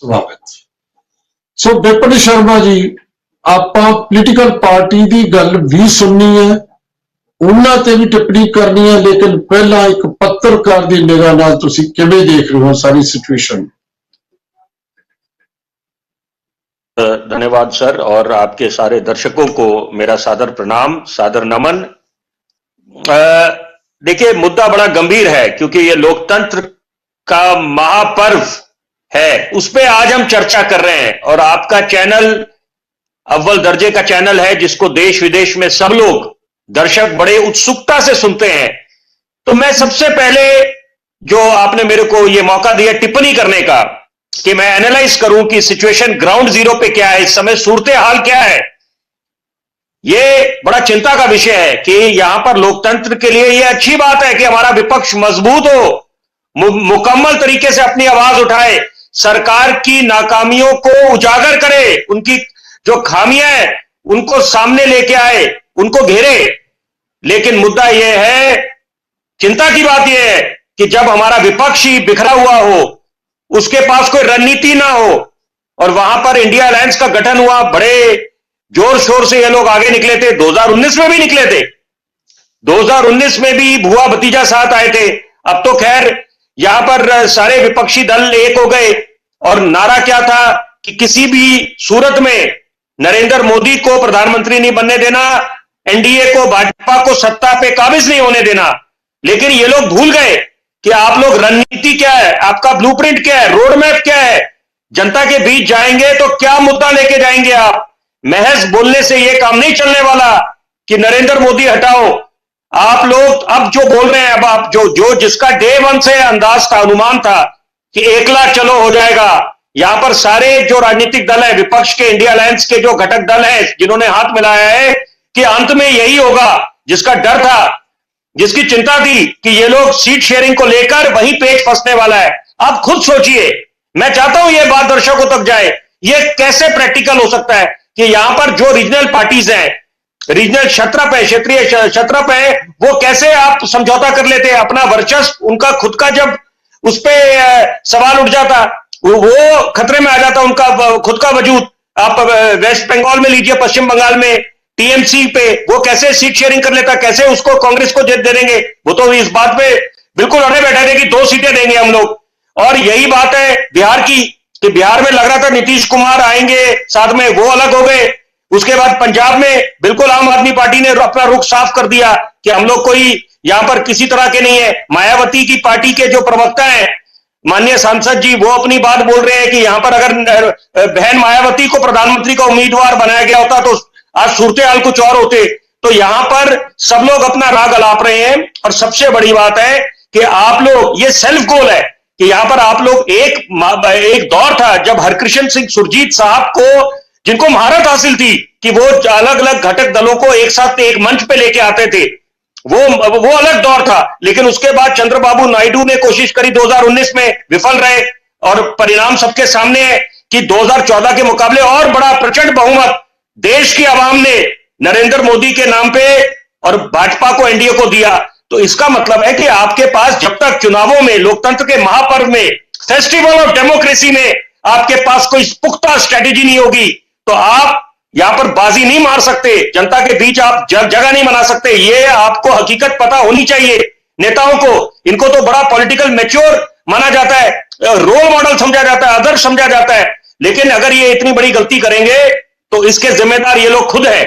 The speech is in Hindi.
स्वागत। सो विपिन शर्मा जी, ਆਪਾਂ ਪੋਲੀਟੀਕਲ ਪਾਰਟੀ ਦੀ ਗੱਲ ਵੀ ਸੁਣਨੀ ਹੈ, ਉਹਨਾਂ ਤੇ ਵੀ ਟਿੱਪਣੀ ਕਰਨੀ ਹੈ, ਲੇਕਿਨ ਪਹਿਲਾਂ ਇੱਕ ਪੱਤਰਕਾਰ ਦੀ ਨਿਗਾਹ ਨਾਲ ਤੁਸੀਂ ਕਿਵੇਂ ਦੇਖ ਰਹੇ ਹੋ ਸਾਰੀ ਸਿਚੁਏशन? धन्यवाद सर, और आपके सारे दर्शकों को मेरा सादर प्रणाम, सादर नमन। देखिए, मुद्दा बड़ा गंभीर है क्योंकि ये लोकतंत्र का महापर्व है, उस पे आज हम चर्चा कर रहे हैं। और आपका चैनल अव्वल दर्जे का चैनल है जिसको देश विदेश में सब लोग दर्शक बड़े उत्सुकता से सुनते हैं। तो मैं सबसे पहले जो आपने मेरे को ये मौका दिया टिप्पणी करने का कि मैं एनालाइज करूं कि सिचुएशन ग्राउंड जीरो पे क्या है, इस समय सूरत हाल क्या है, ये बड़ा चिंता का विषय है कि यहां पर लोकतंत्र के लिए ये अच्छी बात है कि हमारा विपक्ष मजबूत हो, मुकम्मल तरीके से अपनी आवाज उठाए, सरकार की नाकामियों को उजागर करे, उनकी जो खामियां हैं उनको सामने लेके आए, उनको घेरे। लेकिन मुद्दा यह है, चिंता की बात यह है कि जब हमारा विपक्ष ही बिखरा हुआ हो, उसके पास कोई रणनीति ना हो, और वहां पर इंडिया अलायंस का गठन हुआ, बड़े जोर शोर से ये लोग आगे निकले थे, 2019 में भी निकले थे, 2019 में भी भुआ भतीजा साथ आए थे। अब तो खैर यहां पर सारे विपक्षी दल एक हो गए, और नारा क्या था कि किसी भी सूरत में नरेंद्र मोदी को प्रधानमंत्री नहीं बनने देना, एनडीए को, भाजपा को सत्ता पे काबिज नहीं होने देना। लेकिन ये लोग भूल गए कि आप लोग रणनीति क्या है, आपका ब्लूप्रिंट क्या है, रोड मैप क्या है, जनता के बीच जाएंगे तो क्या मुद्दा लेके जाएंगे आप। महज बोलने से यह काम नहीं चलने वाला कि नरेंद्र मोदी हटाओ। आप लोग अब जो बोल रहे हैं, अब आप जो जिसका डे वन से अंदाज था, अनुमान था कि 1 लाख चलो हो जाएगा, यहां पर सारे जो राजनीतिक दल है, विपक्ष के, इंडिया अलायंस के जो घटक दल है, जिन्होंने हाथ मिलाया है कि अंत में यही होगा, जिसका डर था, जिसकी चिंता थी कि ये लोग सीट शेयरिंग को लेकर वहीं पेच फंसने वाला है। आप खुद सोचिए, मैं चाहता हूं ये बात दर्शकों तक जाए, ये कैसे प्रैक्टिकल हो सकता है कि यहां पर जो रीजनल पार्टीज हैं, रीजनल क्षत्रप है, क्षेत्रीय क्षत्रप है, वो कैसे आप समझौता कर लेते हैं। अपना वर्चस्व, उनका खुद का जब उस पर सवाल उठ जाता, वो खतरे में आ जाता, उनका खुद का वजूद। आप वेस्ट बंगाल में लीजिए, पश्चिम बंगाल में टीएमसी पे वो कैसे सीट शेयरिंग कर लेता, कैसे उसको कांग्रेस को दे देंगे। वो तो इस बात पे बिल्कुल अड़े बैठे थे कि 2 सीटें देंगे हम लोग। और यही बात है बिहार की, कि बिहार में लग रहा था नीतीश कुमार आएंगे साथ में, वो अलग हो गए। उसके बाद पंजाब में बिल्कुल आम आदमी पार्टी ने अपना रुख साफ कर दिया कि हम लोग कोई यहां पर किसी तरह के नहीं है। मायावती की पार्टी के जो प्रवक्ता है, माननीय सांसद जी, वो अपनी बात बोल रहे हैं कि यहां पर अगर बहन मायावती को प्रधानमंत्री का उम्मीदवार बनाया गया होता तो आज सूरत हाल कुछ और होते। तो यहां पर सब लोग अपना राग अलाप रहे हैं। और सबसे बड़ी बात है कि आप लोग, ये सेल्फ गोल है कि यहां पर आप लोग, एक दौर था जब हरकृष्ण सिंह सुरजीत साहब को, जिनको महारत हासिल थी कि वो अलग अलग घटक दलों को एक साथ एक मंच पे लेके आते थे, वो अलग दौर था। लेकिन उसके बाद चंद्रबाबू नायडू ने कोशिश करी, 2019 में विफल रहे, और परिणाम सबके सामने है कि 2014 के मुकाबले और बड़ा प्रचंड बहुमत देश की आवाम ने नरेंद्र मोदी के नाम पे और भाजपा को, एनडीए को दिया। तो इसका मतलब है कि आपके पास जब तक चुनावों में, लोकतंत्र के महापर्व में, फेस्टिवल ऑफ डेमोक्रेसी में आपके पास कोई पुख्ता स्ट्रेटेजी नहीं होगी, तो आप यहां पर बाजी नहीं मार सकते, जनता के बीच आप जगह नहीं बना सकते। ये आपको हकीकत पता होनी चाहिए नेताओं को। इनको तो बड़ा पॉलिटिकल मैच्योर माना जाता है, रोल मॉडल समझा जाता है, आदर्श समझा जाता है। लेकिन अगर ये इतनी बड़ी गलती करेंगे तो इसके जिम्मेदार ये लोग खुद हैं।